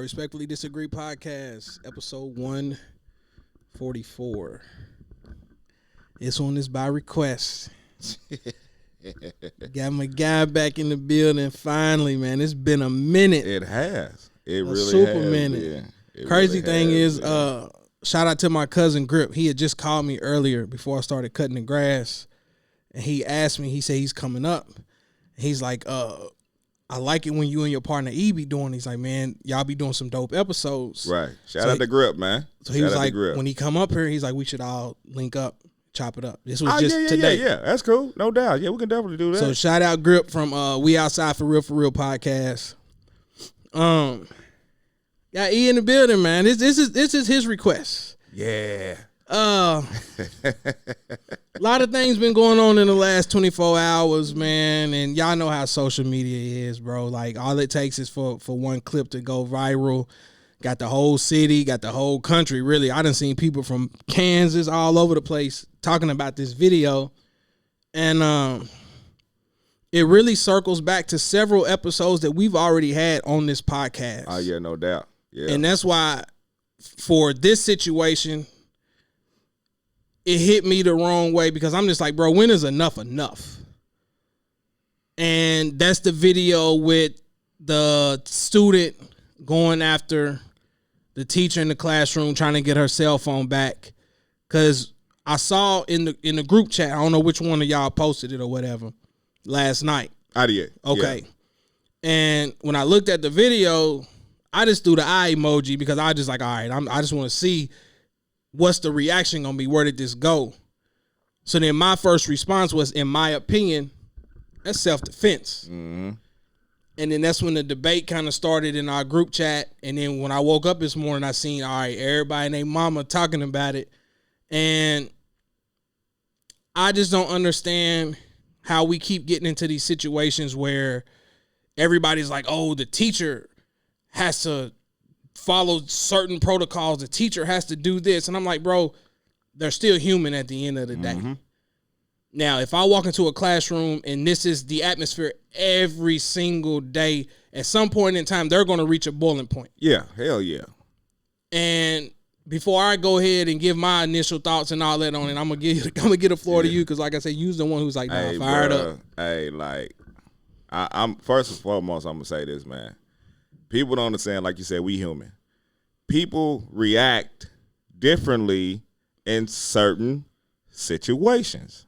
Respectfully Disagree podcast, episode 144. This one is by request. Got my guy back in the building finally, man. It's been a minute. It has. It really super has. minute. It Crazy really thing has, is, shout out to my cousin Grip. He had just called me earlier before I started cutting the grass. And he asked me, he said he's coming up. He's like, I like it when you and your partner E be doing. He's like, man, y'all be doing some dope episodes. Right. Shout out to Grip, man. So he was like, when he come up here, he's like, we should all link up, chop it up. This was just today. Yeah, that's cool. No doubt. Yeah, we can definitely do that. So shout out Grip from We Outside for Real podcast. Got E in the building, man. This is his request. Yeah. A lot of things been going on in the last 24 hours, man, and y'all know how social media is, bro. Like, all it takes is for one clip to go viral. Got the whole city, got the whole country, really. I done seen people from Kansas all over the place talking about this video, and it really circles back to several episodes that we've already had on this podcast. Oh, yeah, no doubt. Yeah. And that's why, for this situation, it hit me the wrong way, because I'm just like, bro, when is enough enough? And that's the video with the student going after the teacher in the classroom, trying to get her cell phone back. Because I saw in the group chat, I don't know which one of y'all posted it or whatever, last night. I did. Okay. Yeah. And when I looked at the video, I just threw the eye emoji, because I just like, all right, I just want to see what's the reaction gonna be? Where did this go? So then my first response was, in my opinion, that's self-defense. Mm-hmm. And then that's when the debate kind of started in our group chat. And then when I woke up this morning, I seen, all right, everybody and their mama talking about it. And I just don't understand how we keep getting into these situations where everybody's like, oh, the teacher has to follow certain protocols. The teacher has to do this. And I'm like, bro, they're still human at the end of the day. Mm-hmm. Now, if I walk into a classroom and this is the atmosphere every single day, at some point in time, they're going to reach a boiling point. Yeah, hell yeah. And before I go ahead and give my initial thoughts and all that on it, I'm gonna get the floor to you, because, like I said, you's the one who's like, nah, fired up. Hey, like, I'm first and foremost, I'm gonna say this, man. People don't understand, like you said, we human. People react differently in certain situations.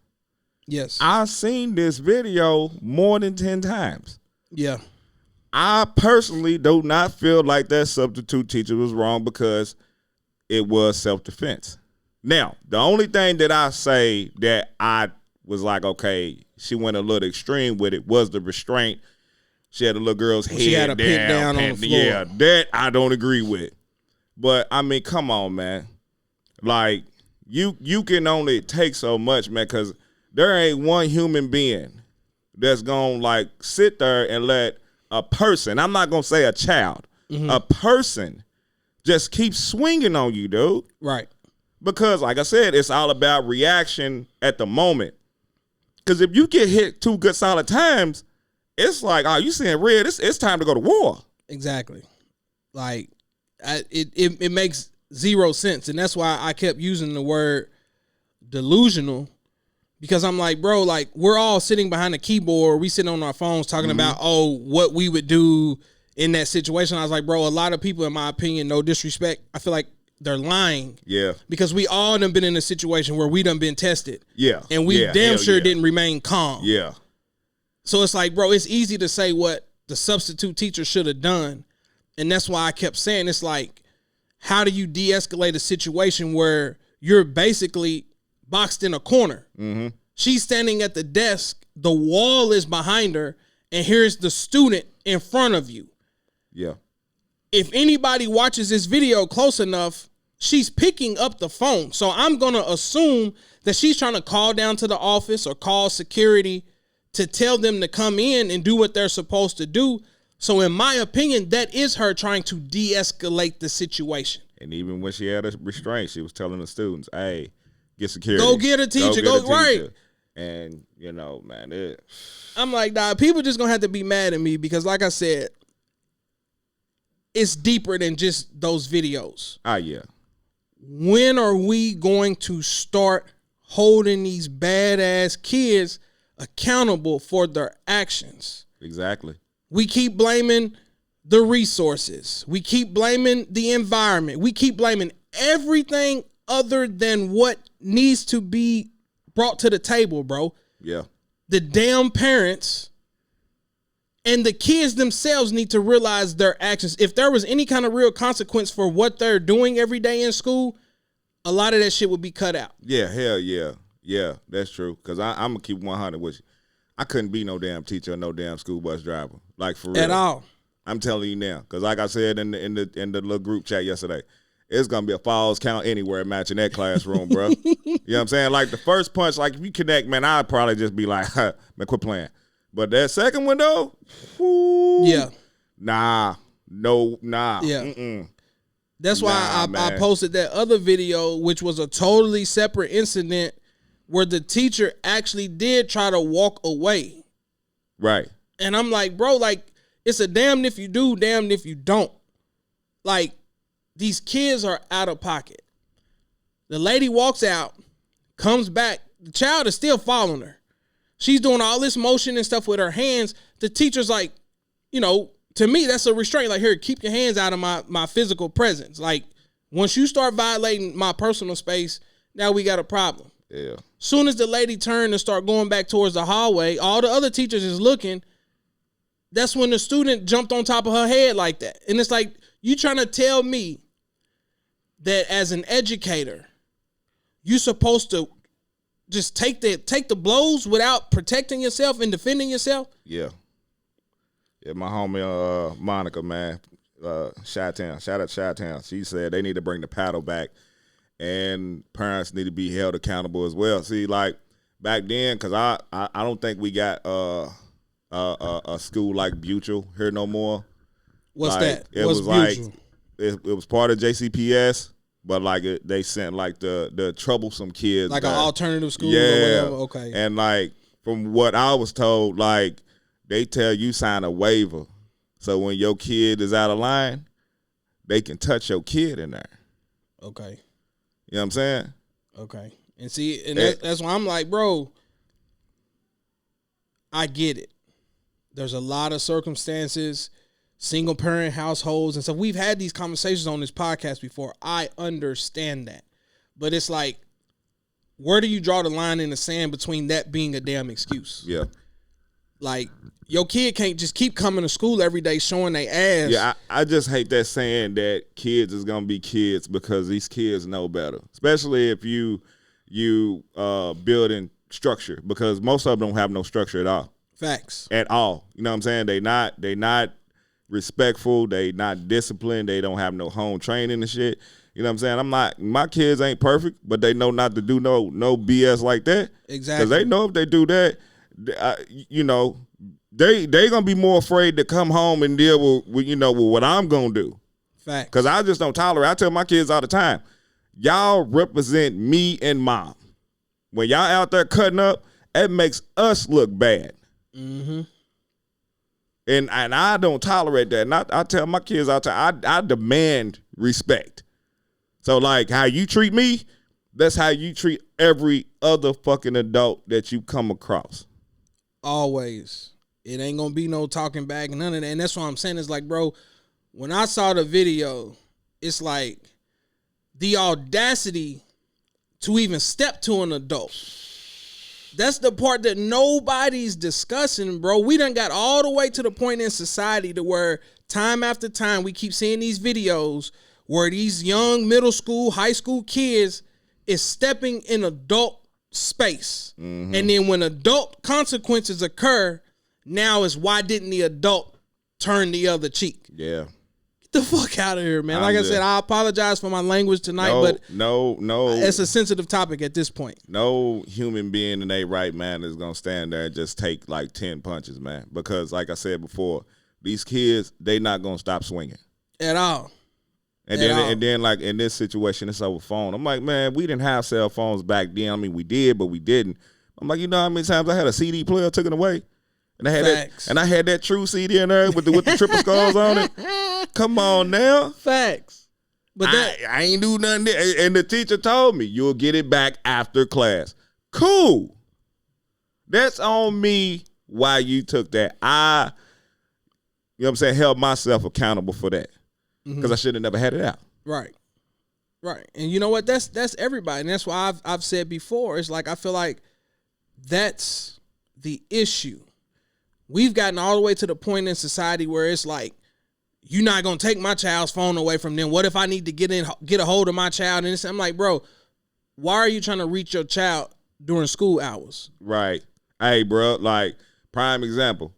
Yes. I've seen this video more than 10 times. Yeah. I personally do not feel like that substitute teacher was wrong, because it was self-defense. Now, the only thing that I say that I was like, okay, she went a little extreme with it, was the restraint. She had a little girl's head down. She had a pin down on the floor. Yeah, that I don't agree with. But, I mean, come on, man. Like, you can only take so much, man, because there ain't one human being that's going to, like, sit there and let a person, I'm not going to say a child, a person just keep swinging on you, dude. Right. Because, like I said, it's all about reaction at the moment. Because if you get hit 2 good solid times, it's like, oh, you seeing red, it's time to go to war. Exactly. Like, it makes zero sense. And that's why I kept using the word delusional, because I'm like, bro, like, we're all sitting behind a keyboard. We sitting on our phones talking about, oh, what we would do in that situation. I was like, bro, a lot of people, in my opinion, no disrespect, I feel like they're lying. Yeah. Because we all done been in a situation where we done been tested. Yeah. And we damn sure didn't remain calm. Yeah. So it's like, bro, it's easy to say what the substitute teacher should have done. And that's why I kept saying, it's like, how do you de-escalate a situation where you're basically boxed in a corner? Mm-hmm. She's standing at the desk, the wall is behind her, and here's the student in front of you. Yeah. If anybody watches this video close enough, she's picking up the phone. So I'm going to assume that she's trying to call down to the office or call security to tell them to come in and do what they're supposed to do. So in my opinion, that is her trying to de-escalate the situation. And even when she had a restraint, she was telling the students, hey, get security. Go get a teacher. Go right. And, you know, man, I'm like, nah, people just going to have to be mad at me, because, like I said, it's deeper than just those videos. Ah, yeah. When are we going to start holding these badass kids accountable for their actions? Exactly. We keep blaming the resources. We keep blaming the environment. We keep blaming everything other than what needs to be brought to the table, bro. Yeah. The damn parents and the kids themselves need to realize their actions. If there was any kind of real consequence for what they're doing every day in school, a lot of that shit would be cut out. Yeah, hell yeah. Yeah, that's true. Because I'm going to keep 100 with you. I couldn't be no damn teacher or no damn school bus driver. Like, for real. At all. I'm telling you now. Because like I said in the little group chat yesterday, it's going to be a falls count anywhere matching that classroom, bro. You know what I'm saying? Like, the first punch, like, if you connect, man, I'd probably just be like, man, quit playing. But that second one, though, whoo, Yeah. Nah. Yeah. Mm-mm. That's why I posted that other video, which was a totally separate incident where the teacher actually did try to walk away. Right. And I'm like, bro, like, it's a damned if you do, damned if you don't. Like, these kids are out of pocket. The lady walks out, comes back. The child is still following her. She's doing all this motion and stuff with her hands. The teacher's like, you know, to me, that's a restraint. Like, here, keep your hands out of my physical presence. Like, once you start violating my personal space, now we got a problem. Yeah. Soon as the lady turned and start going back towards the hallway, all the other teachers is looking. That's when the student jumped on top of her head like that. And it's like, you trying to tell me that as an educator, you're supposed to just take the blows without protecting yourself and defending yourself? Yeah. Yeah, my homie Monica, man, Chi-Town, shout out Chi-Town. She said they need to bring the paddle back and parents need to be held accountable as well. See, like back then, because I don't think we got a school like Buchel here no more. What's like, that? It What's was Buchel? like it was part of JCPS, but like they sent like the troublesome kids, like an alternative school, yeah, or whatever. Okay, and like from what I was told, like they tell you sign a waiver, so when your kid is out of line, they can touch your kid in there. Okay, you know what I'm saying? Okay, and see, and that's why I'm like, bro, I get it. There's a lot of circumstances, single parent households and stuff. We've had these conversations on this podcast before. I understand that. But it's like, where do you draw the line in the sand between that being a damn excuse? Yeah. Like, your kid can't just keep coming to school every day showing their ass. Yeah, I just hate that saying that kids is going to be kids because these kids know better. Especially if you building structure, because most of them don't have no structure at all. Facts. At all. You know what I'm saying? They not respectful. They not disciplined. They don't have no home training and shit. You know what I'm saying? My kids ain't perfect, but they know not to do no BS like that. Exactly. Because they know if they do that, you know, they gonna be more afraid to come home and deal with what I'm gonna do. Facts. Because I just don't tolerate. I tell my kids all the time, y'all represent me and mom. When y'all out there cutting up, it makes us look bad. Mm-hmm. And I don't tolerate that. And I tell my kids all the time, I demand respect. So like how you treat me, that's how you treat every other fucking adult that you come across. Always. It ain't gonna be no talking back and none of that. And that's what I'm saying is like, bro, when I saw the video, it's like the audacity to even step to an adult. That's the part that nobody's discussing, bro. We done got all the way to the point in society to where time after time we keep seeing these videos where these young middle school, high school kids is stepping in adult space. Mm-hmm. And then when adult consequences occur, now is why didn't the adult turn the other cheek? Yeah. Get the fuck out of here, man. Like I said, I apologize for my language tonight, but no, it's a sensitive topic at this point. No human being in their right mind is gonna stand there and just take like 10 punches, man. Because like I said before, these kids, they not gonna stop swinging at all. And then like in this situation, it's over phone. I'm like, man, we didn't have cell phones back then. I mean, we did, but we didn't. I'm like, you know how many times I had a CD player taken away? And I had that True CD in there with the triple skulls on it. Come on now. Facts. But I ain't do nothing there. And the teacher told me, you'll get it back after class. Cool. That's on me why you took that. You know what I'm saying, held myself accountable for that. Because I should have never had it out. Right. Right. And you know what? That's everybody. And that's why I've said before, it's like I feel like that's the issue. We've gotten all the way to the point in society where it's like, you're not going to take my child's phone away from them. What if I need to get a hold of my child? And I'm like, bro, why are you trying to reach your child during school hours? Right. Hey, bro, like, prime example.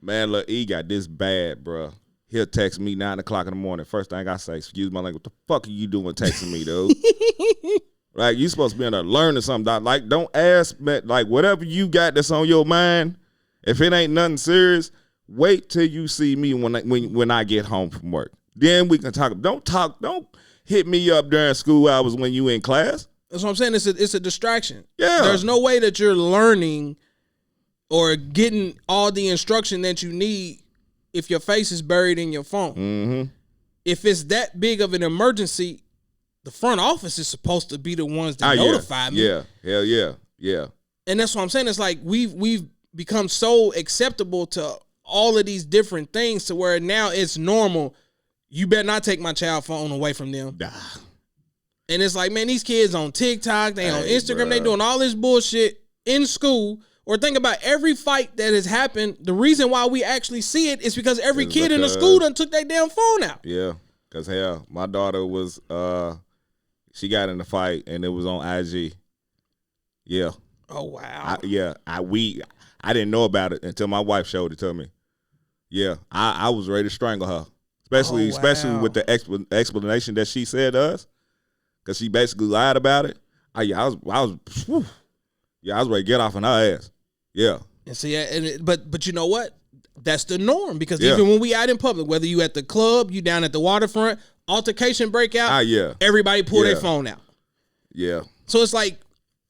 Man, look, E got this bad, bro. He'll text me 9 o'clock in the morning. First thing I say, excuse my language, what the fuck are you doing texting me, dude? Like, you supposed to be in there learning something. Like, don't ask me, like, whatever you got that's on your mind, if it ain't nothing serious, wait till you see me when I get home from work. Then we can talk. Don't hit me up during school hours when you in class. That's what I'm saying. It's a distraction. Yeah. There's no way that you're learning or getting all the instruction that you need if your face is buried in your phone. Mm-hmm. If it's that big of an emergency, the front office is supposed to be the ones that notify me. Yeah, hell yeah, yeah. And that's what I'm saying. It's like we've become so acceptable to all of these different things to where now it's normal. You better not take my child phone away from them. Nah. And it's like, man, these kids on TikTok, they on Instagram, bruh. they doing all this bullshit in school. Or think about every fight that has happened. The reason why we actually see it is because every kid in the school done took their damn phone out. Yeah, because hell, my daughter was, she got in a fight and it was on IG. Yeah. Oh, wow. I didn't know about it until my wife showed it to me. Yeah, I was ready to strangle her, especially with the explanation that she said to us, because she basically lied about it. I was ready to get off on her ass. Yeah. And see, but you know what? That's the norm, because even when we out in public, whether you at the club, you down at the waterfront, altercation break out, everybody pull their phone out. Yeah. So it's like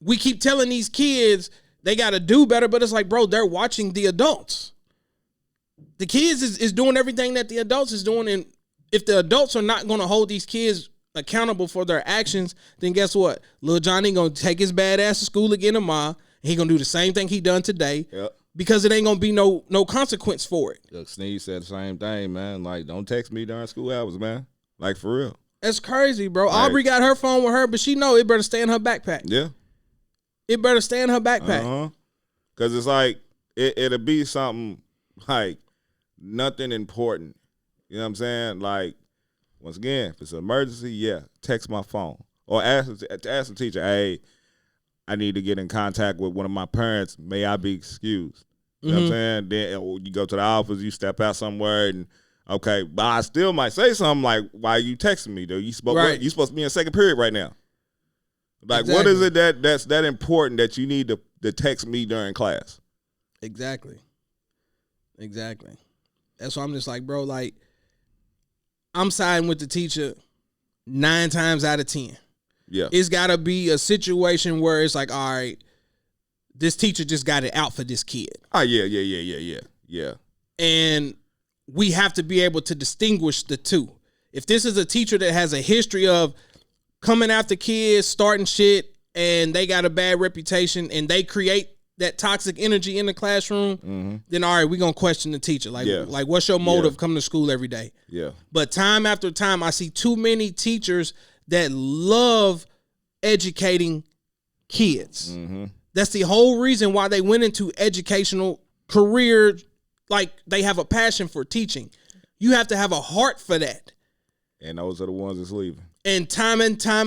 we keep telling these kids they got to do better, but it's like, bro, they're watching the adults. The kids is doing everything that the adults is doing, and if the adults are not going to hold these kids accountable for their actions, then guess what? Lil Johnny going to take his bad ass to school again tomorrow. He going to do the same thing he done today. Yep. Because it ain't going to be no consequence for it. Look, Sneeze said the same thing, man. Like, don't text me during school hours, man. Like, for real. That's crazy, bro. Right. Aubrey got her phone with her, but she know it better stay in her backpack. Yeah. It better stay in her backpack. Uh-huh. Because it's like, it'll be something like nothing important. You know what I'm saying? Like, once again, if it's an emergency, text my phone. Or ask the teacher, hey, I need to get in contact with one of my parents. May I be excused? You know what I'm saying? Then you go to the office, you step out somewhere, and okay, but I still might say something like, why are you texting me, though? You supposed to be in second period right now. Like, what is it that's that important that you need to text me during class? Exactly. That's why I'm just like, bro, like, I'm siding with the teacher 9 times out of 10. Yeah. It's got to be a situation where it's like, all right, this teacher just got it out for this kid. Oh, yeah. And we have to be able to distinguish the two. If this is a teacher that has a history of coming after kids, starting shit, and they got a bad reputation, and they create that toxic energy in the classroom, then all right, we're going to question the teacher. Like what's your motive coming to school every day? Yeah. But time after time, I see too many teachers that love educating kids. That's the whole reason why they went into educational career. Like, they have a passion for teaching. You have to have a heart for that. And those are the ones that's leaving. And time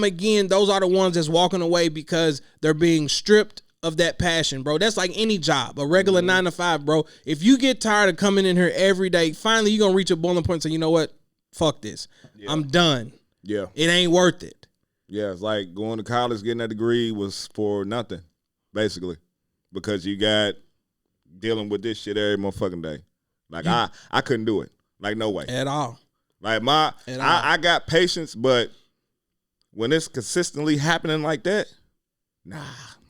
again, those are the ones that's walking away because they're being stripped of that passion, bro. That's like any job, a regular 9 to 5, bro. If you get tired of coming in here every day, finally you're going to reach a boiling point and say, you know what? Fuck this. Yeah. I'm done. Yeah. It ain't worth it. Yeah, it's like going to college, getting that degree was for nothing, basically, because you got dealing with this shit every motherfucking day. Like, I couldn't do it. Like, no way. At all. Like, I got patience, but when it's consistently happening like that, nah.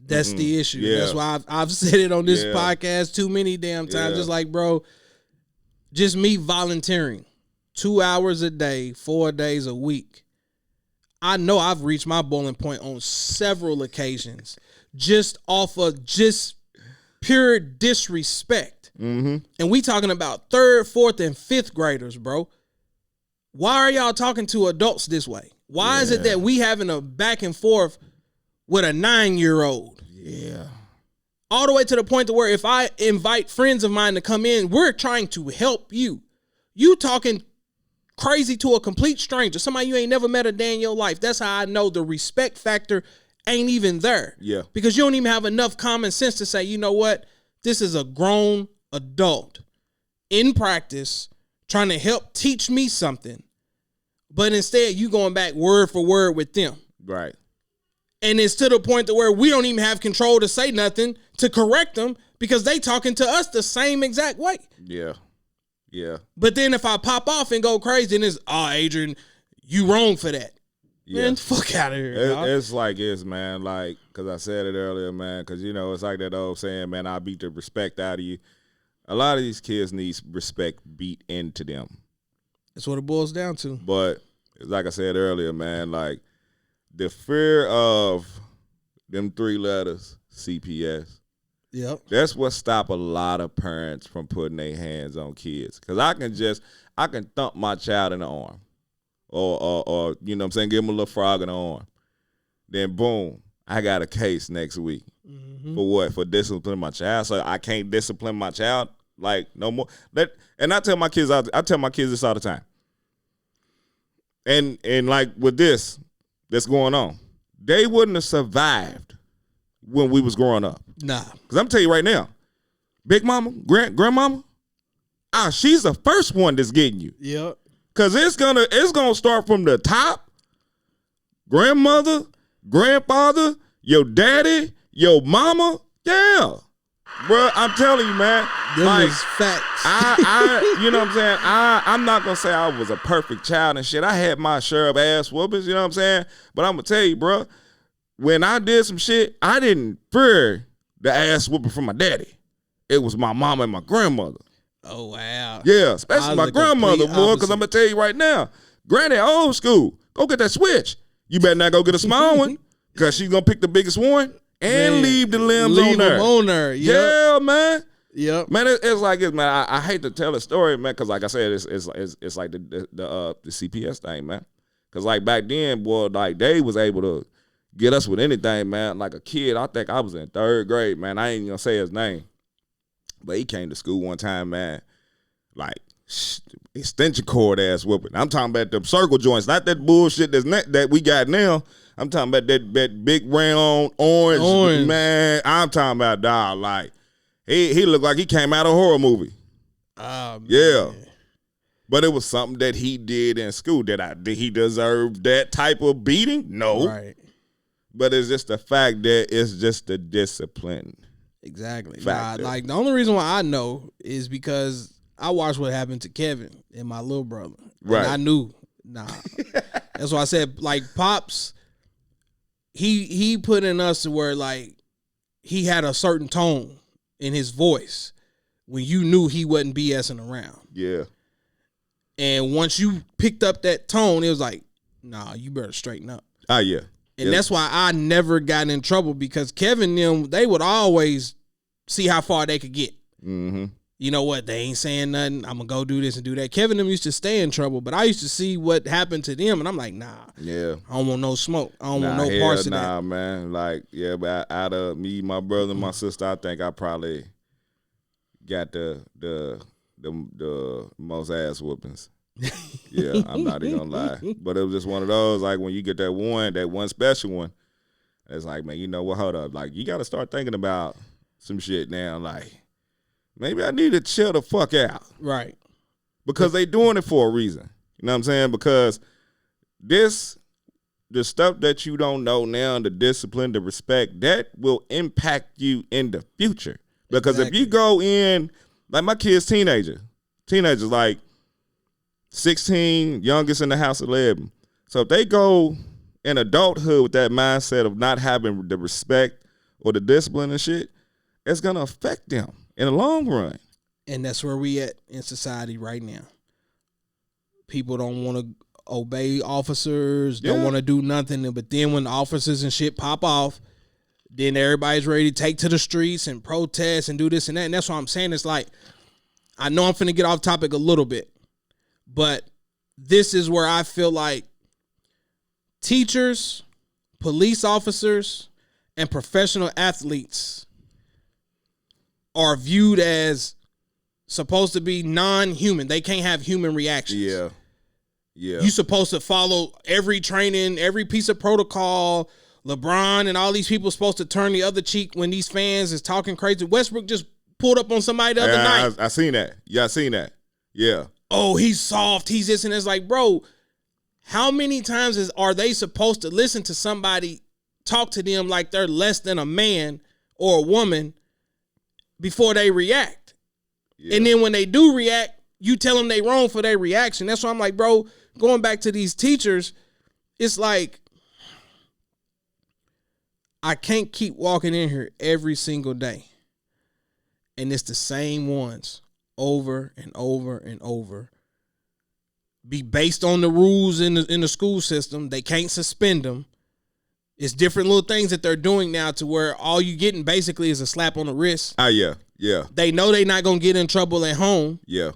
That's the issue. Yeah. That's why I've said it on this Yeah. podcast too many damn times. Yeah. Just like, bro, just me volunteering 2 hours a day, 4 days a week. I know I've reached my boiling point on several occasions just off of just pure disrespect. Mm-hmm. And we talking about 3rd, 4th, and 5th graders, bro. Why are y'all talking to adults this way? Why is it that we having a back and forth with a 9-year-old? Yeah. All the way to the point to where if I invite friends of mine to come in, we're trying to help you. You talking crazy to a complete stranger, somebody you ain't never met a day in your life. That's how I know the respect factor ain't even there. Yeah. Because you don't even have enough common sense to say, you know what? This is a grown adult in practice trying to help teach me something. But instead, you going back word for word with them. Right. And it's to the point to where we don't even have control to say nothing to correct them because they talking to us the same exact way. Yeah. Yeah. But then if I pop off and go crazy, then it's, Adrian, you wrong for that. Yeah. Man, fuck out of here. Dog. It's like this, man. Like, because I said it earlier, man. Because, you know, it's like that old saying, man, I beat the respect out of you. A lot of these kids need respect beat into them. That's what it boils down to. But, like I said earlier, man, like, the fear of them 3 letters, CPS, Yep. that's what stop a lot of parents from putting their hands on kids. Because I can thump my child in the arm. Or you know what I'm saying, give him a little frog in the arm. Then boom, I got a case next week. Mm-hmm. For what? For disciplining my child. So I can't discipline my child like no more. And I tell my kids this all the time. And like with this that's going on, they wouldn't have survived when we was growing up. Nah. Because I'm telling you right now, Big Mama, Grandmama, she's the first one that's getting you. Yep. Cause it's gonna start from the top. Grandmother, grandfather, your daddy, your mama. Yeah. Bro, I'm telling you, man. Them like, is facts. I you know what I'm saying? I'm not gonna say I was a perfect child and shit. I had my share of ass whoopings, you know what I'm saying? But I'm gonna tell you, bro, when I did some shit, I didn't fear the ass whooping from my daddy. It was my mama and my grandmother. Oh, wow. Yeah, especially my grandmother, boy, because I'm going to tell you right now, Granny old school, go get that switch. You better not go get a small one because she's going to pick the biggest one and leave the limbs on there. On there. Yep. Yeah, man. Yep. Man, it's like this, man. I hate to tell the story, man, because like I said, it's like the CPS thing, man. Because like back then, boy, like they was able to get us with anything, man. Like a kid, I think I was in 3rd grade, man. I ain't even going to say his name. But he came to school one time, man, like extension cord ass whooping. I'm talking about them circle joints, not that bullshit that we got now. I'm talking about that big round orange, man. I'm talking about dog. Like he looked like he came out of a horror movie. Yeah, but it was something that he did in school. Did he deserve that type of beating? No, right. But it's just the fact that it's just the discipline. Exactly. Nah, like the only reason why I know is because I watched what happened to Kevin and my little brother. Right. And I knew. Nah. That's why I said, like, Pops, he put in us to where, like, he had a certain tone in his voice when you knew he wasn't BSing around. Yeah. And once you picked up that tone, it was like, nah, you better straighten up. Oh, yeah. And that's why I never got in trouble because Kevin and them, they would always see how far they could get. Mm-hmm. You know what? They ain't saying nothing. I'm going to go do this and do that. Kevin and them used to stay in trouble, but I used to see what happened to them, and I'm like, nah. Yeah. I don't want no smoke. I don't want no parts of that. Nah, man. Like, yeah, but out of me, my brother, and my sister, I think I probably got the most ass whoopings. Yeah, I'm not even gonna lie. But it was just one of those, like when you get that one special one, it's like, man, you know what, hold up. Like, you gotta start thinking about some shit now. Like, maybe I need to chill the fuck out. Right. Because they doing it for a reason. You know what I'm saying? Because the stuff that you don't know now, the discipline, the respect, that will impact you in the future. Because if you go in, like my kid's teenagers like 16, youngest in the house 11. So if they go in adulthood with that mindset of not having the respect or the discipline and shit, it's gonna affect them in the long run. And that's where we at in society right now. People don't want to obey officers, don't want to do nothing. But then when the officers and shit pop off, then everybody's ready to take to the streets and protest and do this and that. And that's what I'm saying. It's like, I know I'm finna get off topic a little bit, but this is where I feel like teachers, police officers, and professional athletes are viewed as supposed to be non-human. They can't have human reactions. Yeah. You're supposed to follow every training, every piece of protocol. LeBron and all these people supposed to turn the other cheek when these fans is talking crazy. Westbrook just pulled up on somebody the other night. I seen that. Yeah, I seen that. Yeah. Oh, he's soft. He's this and it's like, bro, how many times are they supposed to listen to somebody talk to them like they're less than a man or a woman before they react? Yeah. And then when they do react, you tell them they wrong for their reaction. That's why I'm like, bro, going back to these teachers, it's like, I can't keep walking in here every single day, and it's the same ones over and over and over. Be based on the rules in the school system. They can't suspend them. It's different little things that they're doing now to where all you getting basically is a slap on the wrist. Yeah. They know they're not going to get in trouble at home. Yeah.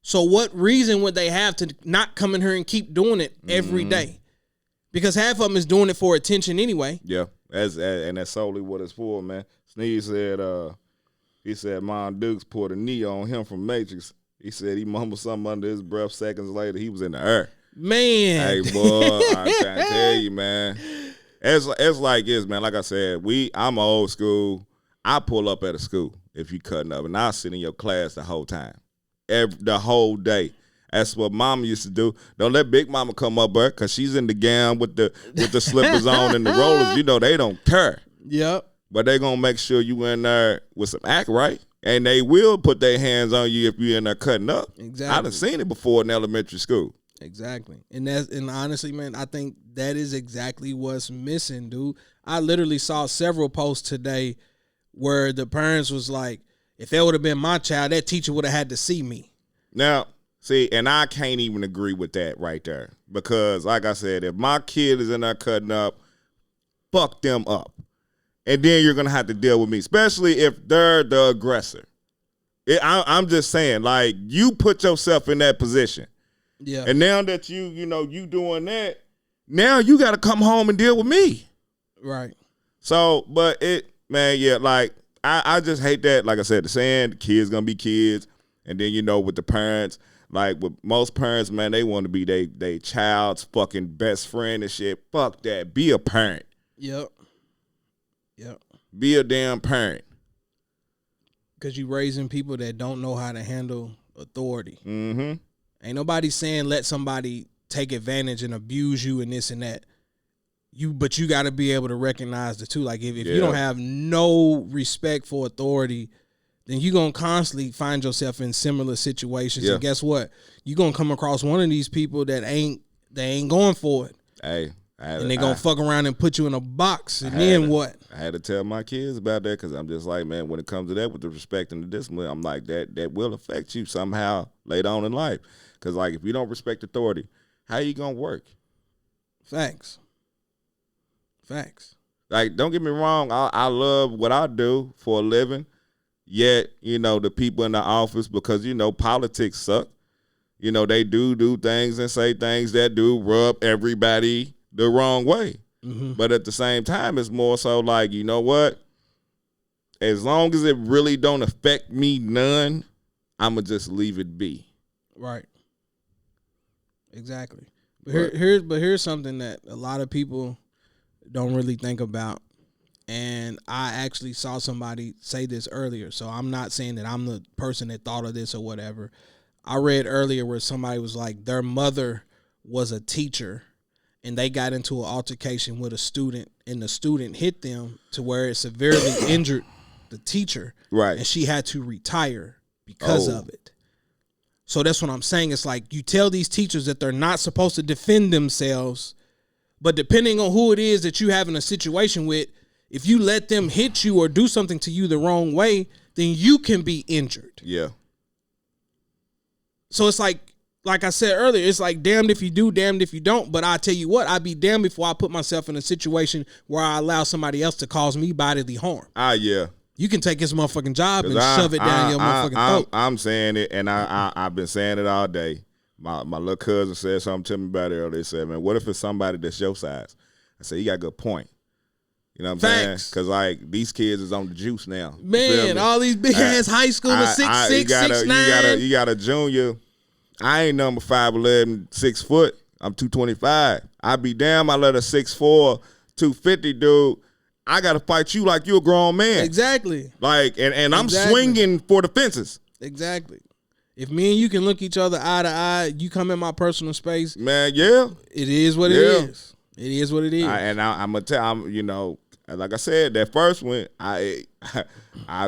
So what reason would they have to not come in here and keep doing it every day? Because half of them is doing it for attention anyway. Yeah. And that's solely what it's for, man. Sneeze said, he said Mon Dukes poured a knee on him from Matrix. He said he mumbled something under his breath. Seconds later, he was in the air. Man. Hey, boy, I'm trying to tell you, man. It's like this, man. Like I said, I'm old school. I pull up at a school if you cutting up, and I sit in your class the whole time, the whole day. That's what Mama used to do. Don't let Big Mama come up there because she's in the gown with the slippers on and the rollers. You know they don't care. Yep. But they gonna make sure you in there with some act right, and they will put their hands on you if you in there cutting up. Exactly. I done seen it before in elementary school. Exactly. And honestly, man, I think that is exactly what's missing, dude. I literally saw several posts today where the parents was like, if that would have been my child, that teacher would have had to see me. Now, see, and I can't even agree with that right there. Because, like I said, if my kid is in there cutting up, fuck them up. And then you're going to have to deal with me, especially if they're the aggressor. I'm just saying, like, you put yourself in that position. Yeah. And now that you doing that, now you got to come home and deal with me. Right. So, but like, I just hate that. Like I said, the saying, the kids going to be kids. And then, with the parents, like with most parents, man, they want to be they child's fucking best friend and shit. Fuck that. Be a parent. Yep. Be a damn parent. Because you raising people that don't know how to handle authority. Mm-hmm. Ain't nobody saying let somebody take advantage and abuse you and this and that. But you got to be able to recognize the two. Like if you don't have no respect for authority, then you're going to constantly find yourself in similar situations. Yeah. And guess what? You're going to come across one of these people that ain't going for it. Hey. And they're going to fuck around and put you in a box. And then what? I had to tell my kids about that because I'm just like, man, when it comes to that with the respect and the discipline, I'm like, that will affect you somehow later on in life. Because, like, if you don't respect authority, how you going to work? Facts. Like, don't get me wrong. I love what I do for a living. Yet, the people in the office, because, politics suck. They do things and say things that do rub everybody the wrong way. Mm-hmm. But at the same time, it's more so like, you know what? As long as it really don't affect me none, I'm going to just leave it be. Right. Exactly. But here's something that a lot of people don't really think about. And I actually saw somebody say this earlier. So I'm not saying that I'm the person that thought of this or whatever. I read earlier where somebody was like, their mother was a teacher and they got into an altercation with a student and the student hit them to where it severely injured the teacher. Right. And she had to retire because of it. So that's what I'm saying. It's like you tell these teachers that they're not supposed to defend themselves, but depending on who it is that you having a situation with, If you let them hit you or do something to you the wrong way, then you can be injured. Yeah. So it's like I said earlier, it's like damned if you do, damned if you don't. But I tell you what, I'd be damned before I put myself in a situation where I allow somebody else to cause me bodily harm. Yeah. You can take his motherfucking job and shove it down your motherfucking throat. I'm saying it, and I've been saying it all day. My little cousin said something to me about it earlier. They said, man, what if it's somebody that's your size? I said, you got a good point. You know what I'm saying? Because, like, these kids is on the juice now. Man, all these big-ass high schoolers, 6'6", 6'9". You got a junior. I ain't number 5'11", 6 foot. I'm 225. I be damn, I let a 6'4", 250 dude. I got to fight you like you a grown man. Exactly. Like, and I'm swinging for the fences. Exactly. If me and you can look each other eye to eye, you come in my personal space. Man, yeah. It is what it is. It is what it is. I'm going to tell, you know, like I said, that first one, I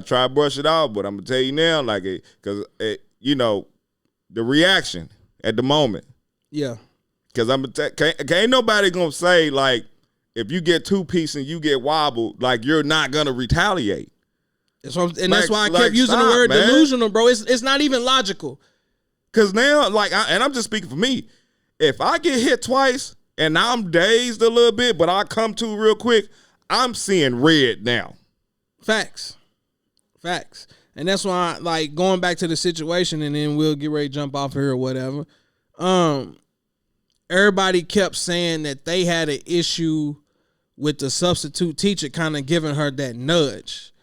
try to brush it off, but I'm going to tell you now, like, because, you know, the reaction at the moment. Yeah. Because ain't nobody going to say, like, if you get two-piece and you get wobbled, like, you're not going to retaliate. That's why I kept using the word delusional, bro. It's not even logical. Because now, like, and I'm just speaking for me, if I get hit twice and I'm dazed a little bit, but I come to real quick, I'm seeing red now. Facts. And that's why, like, going back to the situation, and then we'll get ready to jump off here or whatever. Everybody kept saying that they had an issue with the substitute teacher kind of giving her that nudge.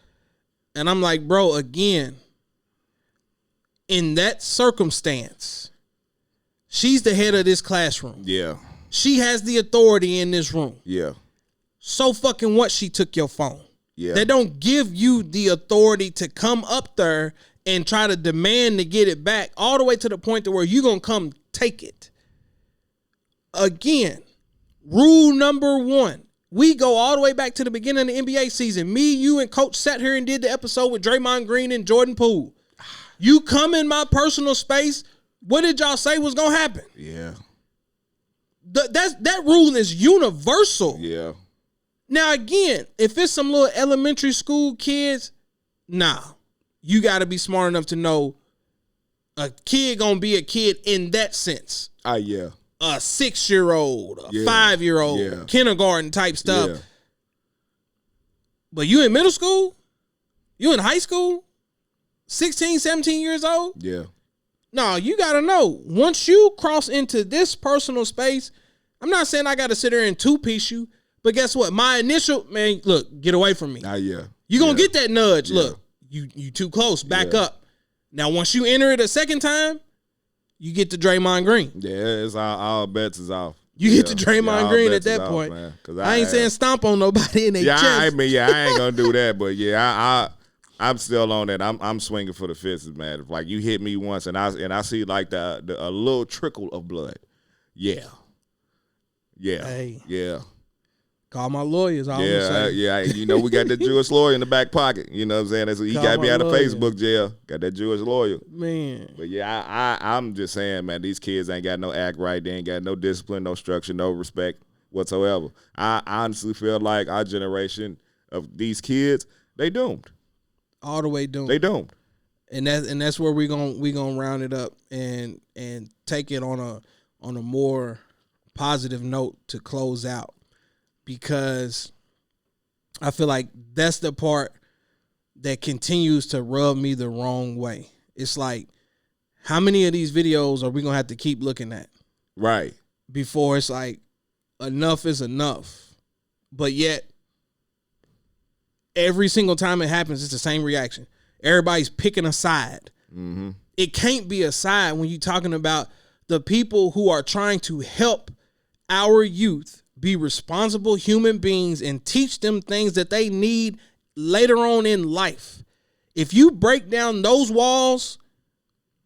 And I'm like, bro, again, in that circumstance, she's the head of this classroom. Yeah. She has the authority in this room. Yeah. So fucking what she took your phone. Yeah. They don't give you the authority to come up there and try to demand to get it back all the way to the point to where you're going to come take it. Again, rule number 1. We go all the way back to the beginning of the NBA season. Me, you, and Coach sat here and did the episode with Draymond Green and Jordan Poole. You come in my personal space, what did y'all say was going to happen? Yeah. That rule is universal. Yeah. Now, again, if it's some little elementary school kids, nah. You got to be smart enough to know a kid going to be a kid in that sense. Yeah. A 6-year-old, a 5-year-old, kindergarten type stuff. Yeah. But you in middle school? You in high school? 16, 17 years old? Yeah. No, you got to know. Once you cross into this personal space, I'm not saying I got to sit there and two-piece you, but guess what? My initial, man, look, get away from me. Yeah. You're going to get that nudge. Yeah. Look, you too close. Back up. Now, once you enter it a second time, you get to Draymond Green. Yeah, it's all bets is off. You get to Draymond Green at that point. Man, I ain't saying stomp on nobody in their chest. I ain't gonna do that. But I'm still on that. I'm swinging for the fences, man. If, like, you hit me once and I see like a little trickle of blood. Yeah. Hey. Yeah. Call my lawyers. You know, we got that Jewish lawyer in the back pocket. You know what I'm saying? That's, he got me out of Facebook jail. Got that Jewish lawyer. Man. But I'm just saying, man, these kids ain't got no act right. They ain't got no discipline, no structure, no respect whatsoever. I honestly feel like our generation of these kids, they doomed. All the way doomed. They doomed. And that's where we gonna round it up and take it on a more positive note to close out. Because I feel like that's the part that continues to rub me the wrong way. It's like, how many of these videos are we going to have to keep looking at? Right. Before it's like, enough is enough. But yet, every single time it happens, it's the same reaction. Everybody's picking a side. Mm-hmm. It can't be a side when you're talking about the people who are trying to help our youth be responsible human beings and teach them things that they need later on in life. If you break down those walls,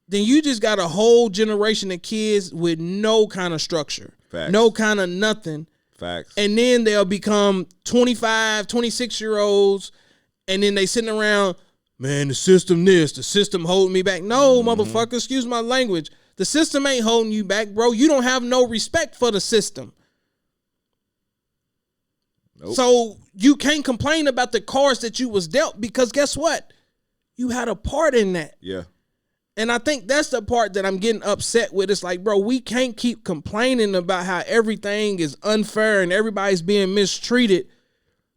then you just got a whole generation of kids with no kind of structure. Facts. No kind of nothing. Facts. And then they'll become 25, 26-year-olds, and then they sitting around, man, the system this, the system holding me back. No, motherfucker, excuse my language. The system ain't holding you back, bro. You don't have no respect for the system. Nope. So you can't complain about the cards that you was dealt because guess what? You had a part in that. Yeah. And I think that's the part that I'm getting upset with. It's like, bro, we can't keep complaining about how everything is unfair and everybody's being mistreated.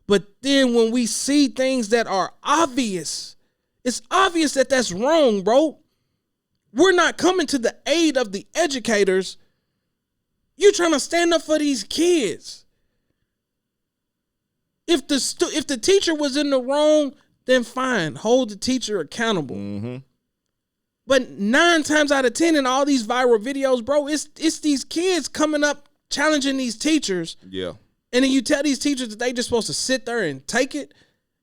But then when we see things that are obvious, it's obvious that that's wrong, bro. We're not coming to the aid of the educators. You trying to stand up for these kids. If the teacher was in the wrong, then fine, hold the teacher accountable. Mm-hmm. But 9 times out of 10 in all these viral videos, bro, it's these kids coming up challenging these teachers. Yeah. And then you tell these teachers that they just supposed to sit there and take it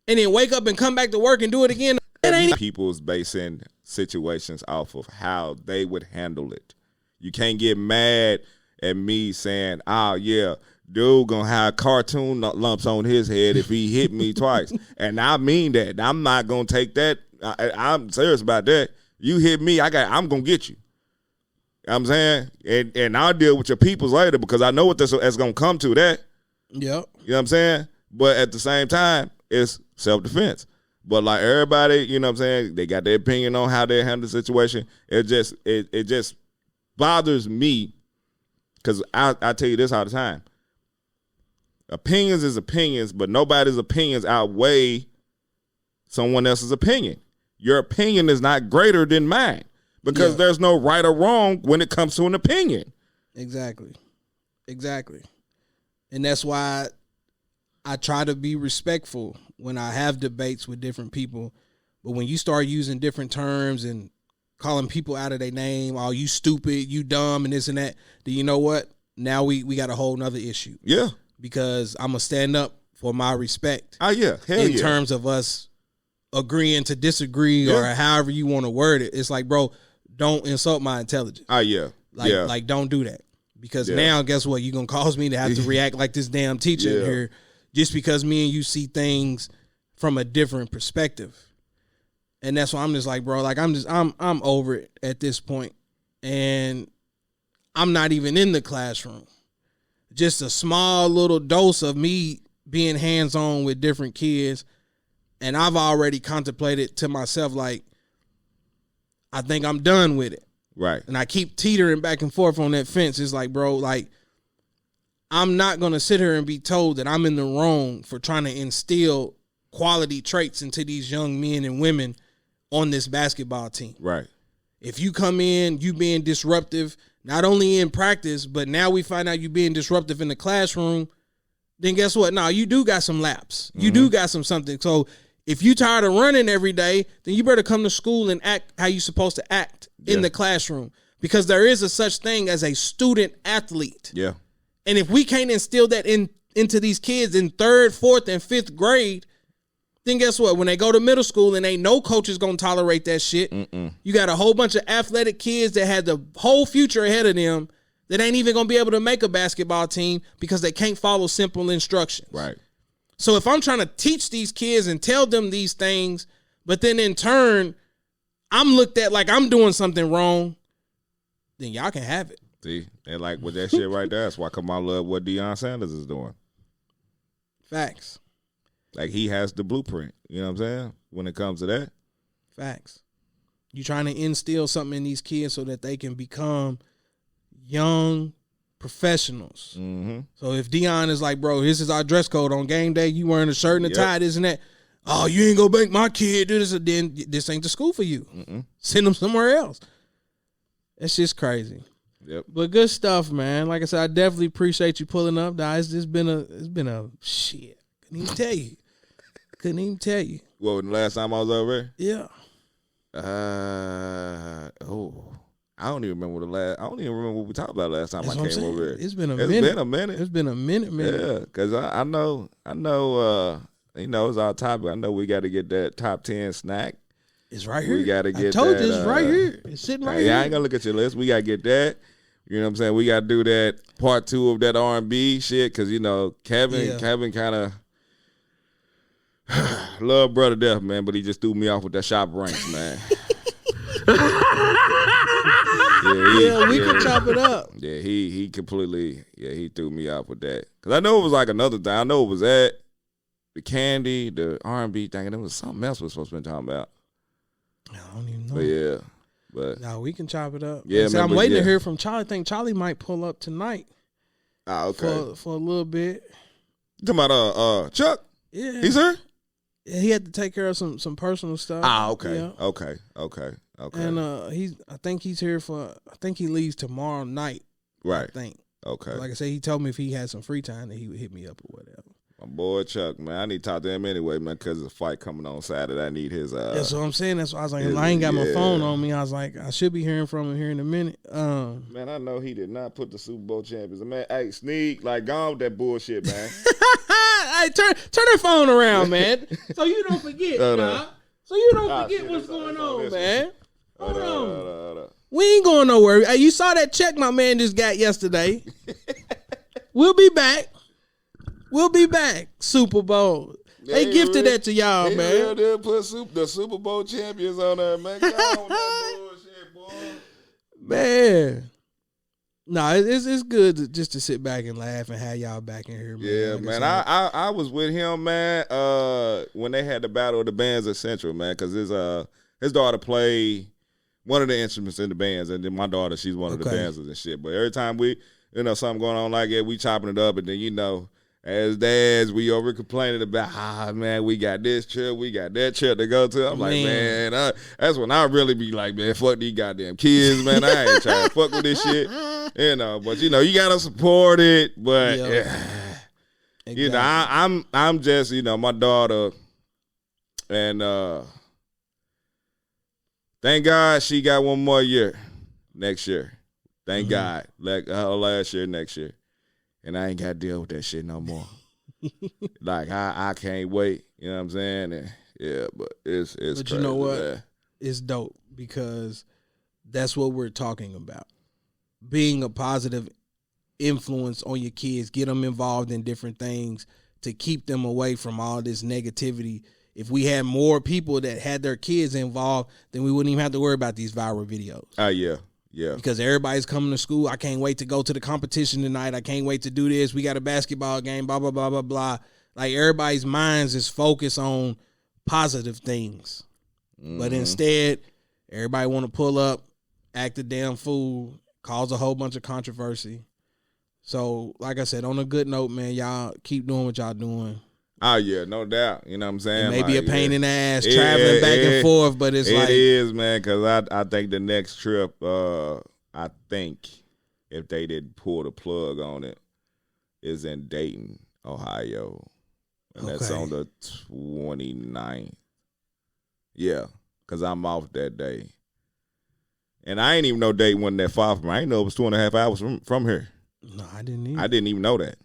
and then wake up and come back to work and do it again. It ain't people's basing situations off of how they would handle it. You can't get mad at me saying, oh, yeah, dude gonna have cartoon lumps on his head if he hit me twice. And I mean that. I'm not gonna take that. I'm serious about that. You hit me, I'm gonna get you. You know what I'm saying? And I'll deal with your peoples later because I know what that's gonna come to that. Yep. You know what I'm saying? But at the same time, it's self-defense. But like everybody, you know what I'm saying, they got their opinion on how they handle the situation. It just bothers me because I tell you this all the time. Opinions is opinions, but nobody's opinions outweigh someone else's opinion. Your opinion is not greater than mine because there's no right or wrong when it comes to an opinion. Exactly. And that's why I try to be respectful when I have debates with different people. But when you start using different terms and calling people out of their name, oh, you stupid, you dumb, and this and that, then you know what? Now we got a whole nother issue. Yeah. Because I'm going to stand up for my respect. Oh, yeah. Hell in terms of us agreeing to disagree or however you want to word it. It's like, bro, don't insult my intelligence. Oh, yeah. Like don't do that. Because now, guess what? You're going to cause me to have to react like this damn teacher in here just because me and you see things from a different perspective. And that's why I'm just like, bro, like I'm over it at this point. And I'm not even in the classroom. Just a small little dose of me being hands-on with different kids. And I've already contemplated to myself, like, I think I'm done with it. Right. And I keep teetering back and forth on that fence. It's like, bro, like, I'm not going to sit here and be told that I'm in the wrong for trying to instill quality traits into these young men and women on this basketball team. Right. If you come in, you being disruptive, not only in practice, but now we find out you being disruptive in the classroom, then guess what? No, you do got some laps. You do got something. So if you tired of running every day, then you better come to school and act how you supposed to act in the classroom, because there is a such thing as a student athlete. Yeah. And if we can't instill that into these kids in 3rd, 4th, and 5th grade, then guess what? When they go to middle school and ain't no coach is going to tolerate that shit, you got a whole bunch of athletic kids that had the whole future ahead of them that ain't even going to be able to make a basketball team because they can't follow simple instructions. Right. So if I'm trying to teach these kids and tell them these things, but then in turn, I'm looked at like I'm doing something wrong, then y'all can have it. See, and like with that shit right there, that's why I love what Deion Sanders is doing. Facts. Like he has the blueprint, you know what I'm saying, when it comes to that. Facts. You trying to instill something in these kids so that they can become young professionals. Mm-hmm. So if Deion is like, bro, this is our dress code on game day, you wearing a shirt and a tie, this and that. Oh, you ain't gonna make my kid do this, then this ain't the school for you. Send them somewhere else. That's just crazy. Yep. But good stuff, man. Like I said, I definitely appreciate you pulling up. It's been a shit. Couldn't even tell you. What, the last time I was over there? Yeah. I don't even remember what we talked about last time. That's I came over there. It's been a minute. It's been a minute. Yeah, because I know, it's our topic. I know we got to get that top 10 snack. It's right here. We got to get I told that. You, it's right here. It's sitting right here. Yeah, I ain't going to look at your list. We got to get that. You know what I'm saying? We got to do that part 2 of that R&B shit because, Kevin kind of love brother death, man, but he just threw me off with that shop ranks, man. Yeah, we can chop it up. Yeah, he completely, he threw me off with that. Because I know it was like another thing. I know it was that, the candy, the R&B thing, and there was something else we're supposed to be talking about. I don't even know. But yeah. But no, we can chop it up. Yeah, I'm waiting to hear from Charlie. I think Charlie might pull up tonight. Okay. For a little bit. You talking about Chuck? Yeah. He's here? Yeah, he had to take care of some personal stuff. Okay. Yeah. Okay. And I think he's here I think he leaves tomorrow night. Right. I think. Okay. Like I said, he told me if he had some free time that he would hit me up or whatever. My boy Chuck, man, I need to talk to him anyway, man, because there's a fight coming on Saturday. I need his. That's what I'm saying. That's why I was like, I ain't got my phone on me. I was like, I should be hearing from him here in a minute. Man, I know he did not put the Super Bowl champions. Man, hey, Sneak, like, gone with that bullshit, man. Hey, turn that phone around, man, so you don't forget, nah. So you don't forget what's going on, man. Hold on. We ain't going nowhere. Hey, you saw that check my man just got yesterday. We'll be back. Super Bowl. They gifted that to y'all, man. They put the Super Bowl champions on there, man. Go on with that bullshit, boy. Man. No, it's good just to sit back and laugh and have y'all back in here, man. Yeah, like man. I was with him, man, when they had the Battle of the Bands at Central, man, because his daughter played one of the instruments in the bands, and then my daughter, she's one of the dancers and shit. But every time we, something going on like that, we chopping it up, and then, as dads, we over complaining about, man, we got this trip, we got that trip to go to. I'm like, man, that's when I really be like, man, fuck these goddamn kids, man. I ain't trying to fuck with this shit. But you gotta support it. But exactly. I'm just, my daughter, and thank God she got one more year next year. Thank God. Like her last year next year. And I ain't got to deal with that shit no more. Like, I can't wait. You know what I'm saying? And, yeah, but it's But crazy, you know what? Man. It's dope because that's what we're talking about. Being a positive influence on your kids, get them involved in different things to keep them away from all this negativity. If we had more people that had their kids involved, then we wouldn't even have to worry about these viral videos. Yeah. Yeah. Because everybody's coming to school. I can't wait to go to the competition tonight. I can't wait to do this. We got a basketball game, blah, blah, blah, blah, blah. Like, everybody's minds is focused on positive things. But instead, everybody want to pull up, act a damn fool, cause a whole bunch of controversy. So, like I said, on a good note, man, y'all keep doing what y'all doing. Oh, yeah, no doubt. You know what I'm saying? It may be a pain in the ass traveling back and forth, but it's like. It is, man, because I think the next trip, I think if they didn't pull the plug on it, is in Dayton, Ohio. And that's on the 29th. Yeah, because I'm off that day. And I ain't even know Dayton wasn't that far from me. I didn't know it was 2.5 hours from here. No, I didn't either. I didn't even know that.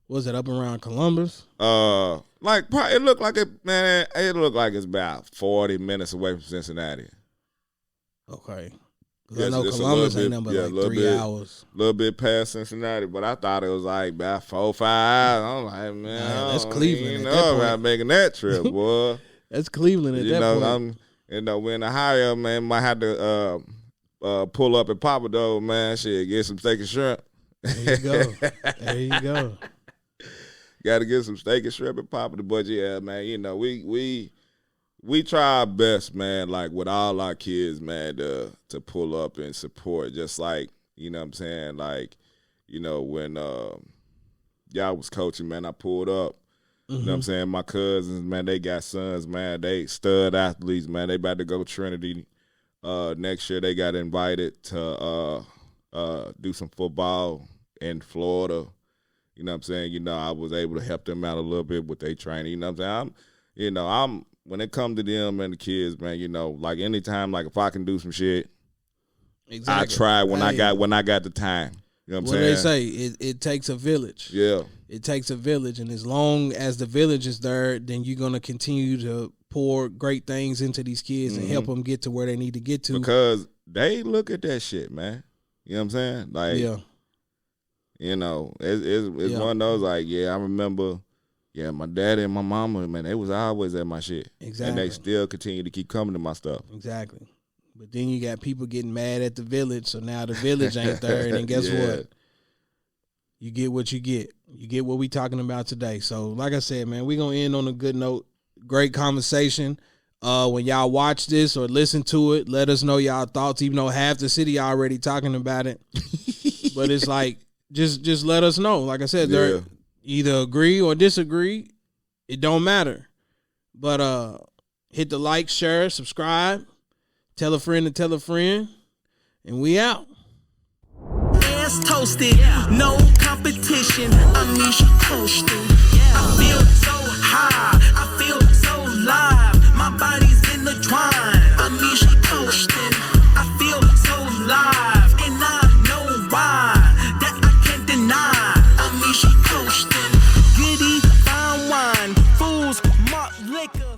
Was it up around Columbus? It looked like it looked like it's about 40 minutes away from Cincinnati. Okay. I know Columbus ain't nothing but like 3 hours. A little bit past Cincinnati, but I thought it was like about 4 or 5 hours. I'm like, man, that's Cleveland. I don't about making that trip, boy. That's Cleveland at that point. We're in Ohio, man. Might have to pull up at Papa Dough, man. Shit, get some steak and shrimp. There you go. Got to get some steak and shrimp and pop it. But yeah, man, we try our best, man, like with all our kids, man, to pull up and support. Just like, you know what I'm saying, like, when y'all was coaching, man, I pulled up. You know what I'm saying? My cousins, man, they got sons, man. They stud athletes, man. They about to go Trinity. Next year they got invited to do some football in Florida. You know what I'm saying? I was able to help them out a little bit with their training. You know what I'm saying? I'm when it comes to them and the kids, man, like anytime, like if I can do some shit, I try when I got the time. You know what I'm saying? They say it takes a village. Yeah. It takes a village, and as long as the village is there, then you're gonna continue to pour great things into these kids and help them get to where they need to get to. Because they look at that shit, man. You know what I'm saying? Like, yeah. It's one of those, like, I remember, my daddy and my mama, man, they was always at my shit. Exactly. And they still continue to keep coming to my stuff. Exactly. But then you got people getting mad at the village, so now the village ain't third. And guess what? You get what you get. You get what we talking about today. So, like I said, man, we going to end on a good note. Great conversation. When y'all watch this or listen to it, let us know y'all thoughts, even though half the city already talking about it. But it's like, just let us know. Like I said, they're either agree or disagree. It don't matter. But hit the like, share, subscribe, tell a friend to tell a friend, and we out. Ass toasted, no competition. Amisha coasting. I feel so high, I feel so live. My body's in the twine. Amisha coasting. I feel so live, and I know why. That I can't deny. Amisha coasting. Goody, fine wine, fools, malt liquor.